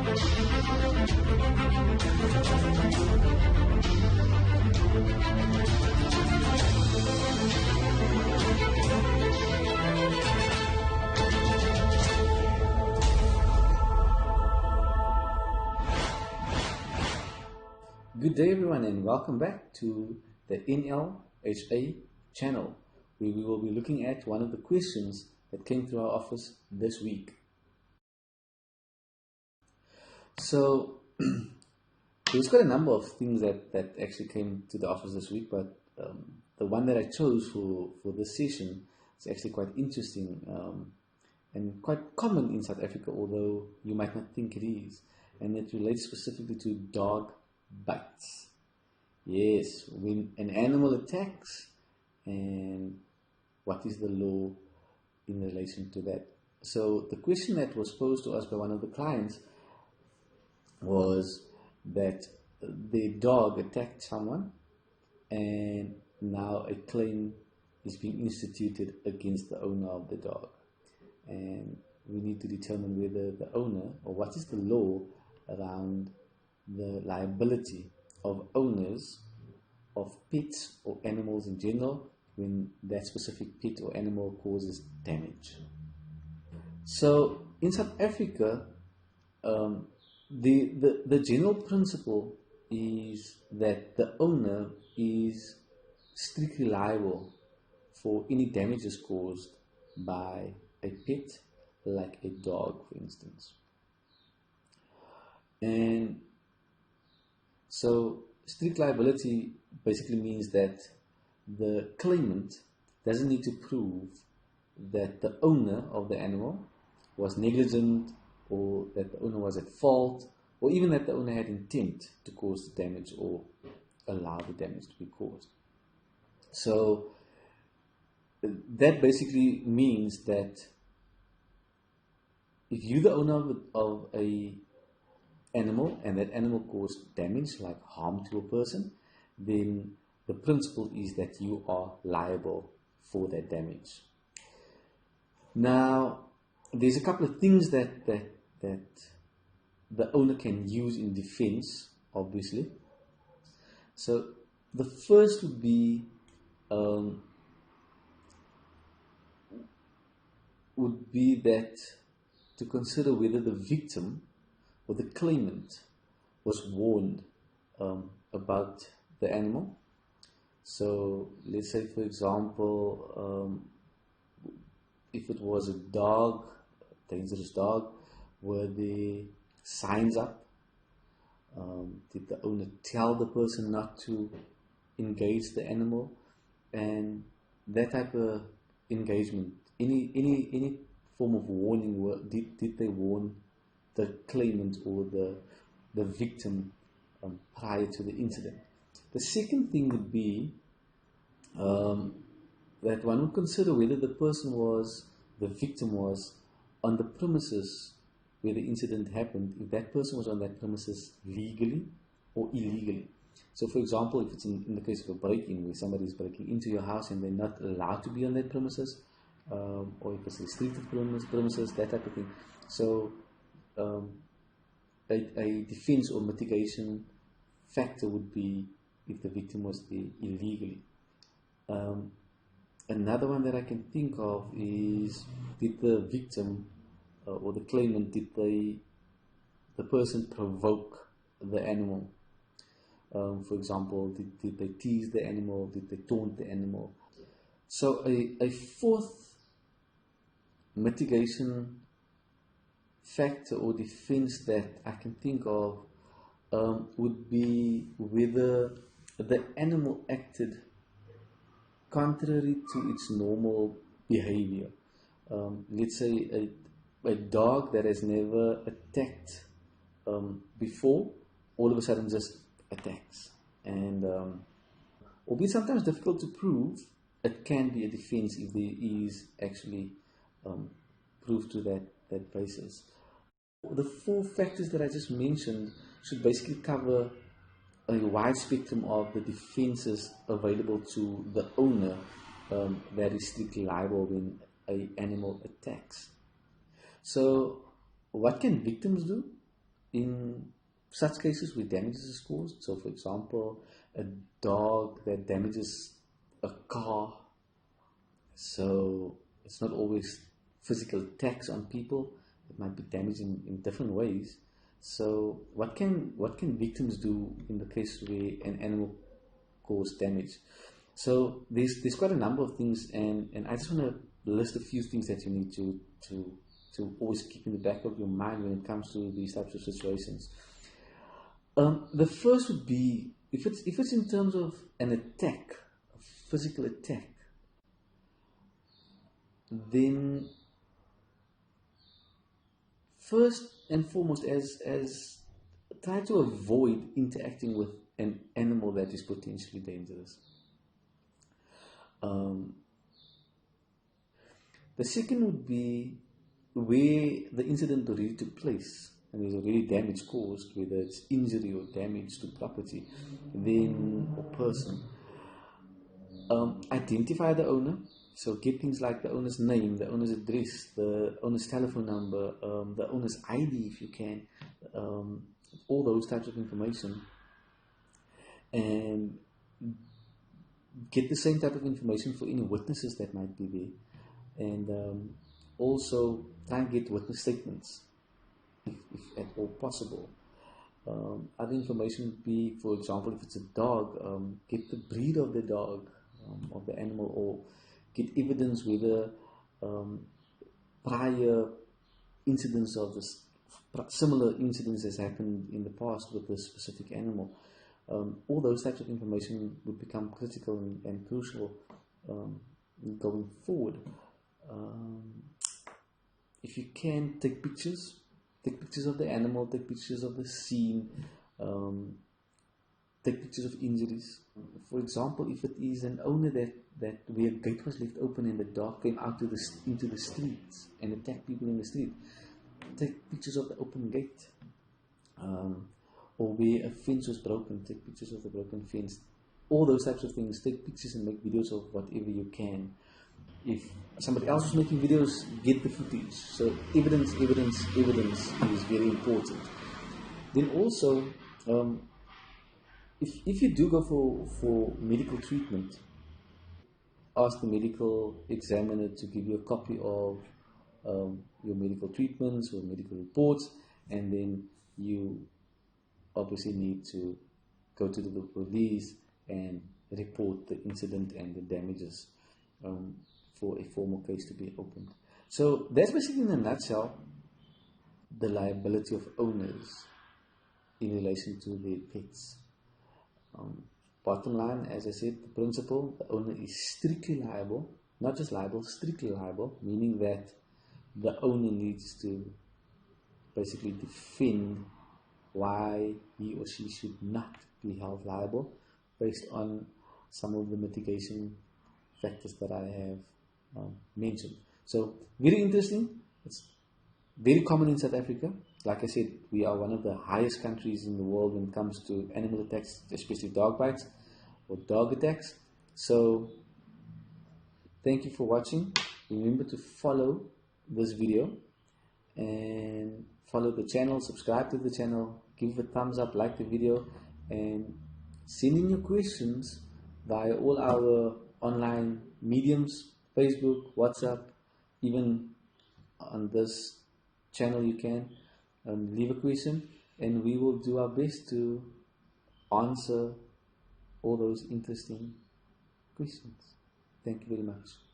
Good day everyone and welcome back to the NLHA channel, where we will be looking at one of the questions that came through our office this week. So there's quite a number of things that actually came to the office this week, but the one that I chose for this session is actually quite interesting and quite common in South Africa, although you might not think it is, and it relates specifically to dog bites. Yes, when an animal attacks, and what is the law in relation to that? So the question that was posed to us by one of the clients was that their dog attacked someone, and now a claim is being instituted against the owner of the dog, and we need to determine whether the owner, or what is the law around the liability of owners of pets or animals in general when that specific pet or animal causes damage. So in South Africa, the general principle is that the owner is strictly liable for any damages caused by a pet, like a dog, for instance. And so strict liability basically means that the claimant doesn't need to prove that the owner of the animal was negligent, or that the owner was at fault, or even that the owner had intent to cause the damage or allow the damage to be caused. So that basically means that if you're the owner of a animal and that animal caused damage, like harm to a person, then the principle is that you are liable for that damage. Now, there's a couple of things that the owner can use in defense, obviously. So the first would be that to consider whether the victim or the claimant was warned about the animal. So let's say, for example, if it was a dog, a dangerous dog, were there signs up? Did the owner tell the person not to engage the animal? And that type of engagement, any form of warning, did they warn the claimant or the victim prior to the incident? The second thing would be that one would consider whether the victim was on the premises where the incident happened, if that person was on that premises legally or illegally. So for example, if it's in the case of a break-in, where somebody is breaking into your house and they're not allowed to be on that premises, or if it's restricted premises, that type of thing. So a defense or mitigation factor would be if the victim was there illegally. Another one that I can think of is, did the victim or the claimant, did the person provoke the animal? For example, did they tease the animal? Did they taunt the animal? So a fourth mitigation factor or defense that I can think of would be whether the animal acted contrary to its normal behavior. Let's say a dog that has never attacked before, all of a sudden just attacks. And albeit sometimes difficult to prove, it can be a defense if there is actually proof to that basis. The four factors that I just mentioned should basically cover a wide spectrum of the defenses available to the owner that is strictly liable when an animal attacks. So what can victims do? in such cases where damage is caused, so for example, a dog that damages a car, so it's not always physical attacks on people, it might be damage in different ways. So what can victims do in the case where an animal caused damage? So there's quite a number of things, and I just want to list a few things that you need to always keep in the back of your mind when it comes to these types of situations. The first would be if it's in terms of an attack, a physical attack, then first and foremost, as try to avoid interacting with an animal that is potentially dangerous. The second would be where the incident already took place and there's already damage caused, whether it's injury or damage to property, then or person. Identify the owner. So get things like the owner's name, the owner's address, the owner's telephone number, the owner's ID if you can, all those types of information. And get the same type of information for any witnesses that might be there. And also try and get witness statements if at all possible. Other information would be, for example, if it's a dog, get the breed of the dog, of the animal, or get evidence whether prior incidents of this, similar incidents has happened in the past with this specific animal. All those types of information would become critical and crucial going forward. If you can, take pictures of the animal, take pictures of the scene, take pictures of injuries. For example, if it is an owner that where a gate was left open and the dog came out into the streets and attacked people in the street, take pictures of the open gate. Or where a fence was broken, take pictures of the broken fence. All those types of things, take pictures and make videos of whatever you can. If somebody else is making videos, get the footage. So evidence is very important. Then also, if you do go for medical treatment, ask the medical examiner to give you a copy of your medical treatments or medical reports, and then you obviously need to go to the police and report the incident and the damages for a formal case to be opened. So that's basically, in a nutshell, the liability of owners in relation to their pets. Bottom line, as I said, the principle, the owner is strictly liable, not just liable, strictly liable, meaning that the owner needs to basically defend why he or she should not be held liable based on some of the mitigation factors that I have mentioned. So very interesting. It's very common in South Africa. Like I said, we are one of the highest countries in the world when it comes to animal attacks, especially dog bites or dog attacks. So thank you for watching. Remember to follow this video and follow the channel, subscribe to the channel, give a thumbs up, like the video, and send in your questions via all our online mediums, Facebook, WhatsApp, even on this channel you can leave a question, and we will do our best to answer all those interesting questions. Thank you very much.